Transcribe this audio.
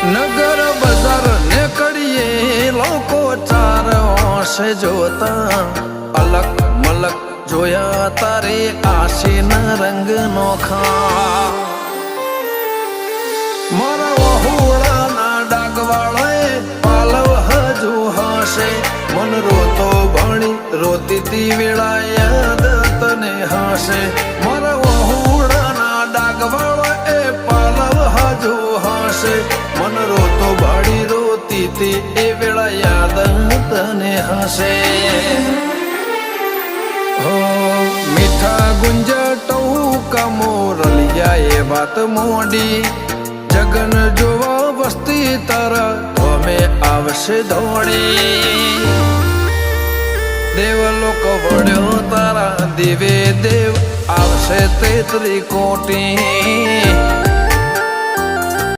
નગર બજાર નીકળીએ લોકો ચાર ઓશે જોતા અલગ મલક જોયા તારે આશીના રંગ નોખા મારા વહુડાના ડાગવાળાએ પાલવ હજુ હશે મન રોતો ભણી રોતી તી વેળા યાદ તને હશે મારા વહુડાના ડાગવાળાએ પાલવ હજુ હશે મન રોતો ભાડી રોતી તી એ વેળા યાદ તને હશે મીઠા ગુંજટવું કમોરલિયા એ વાત મોડી જગન જોવા વસ્તી તારા અમે આવશે દોડી દેવલોક વળ્યો તારા દિવે દેવ આવશે 33 કોટી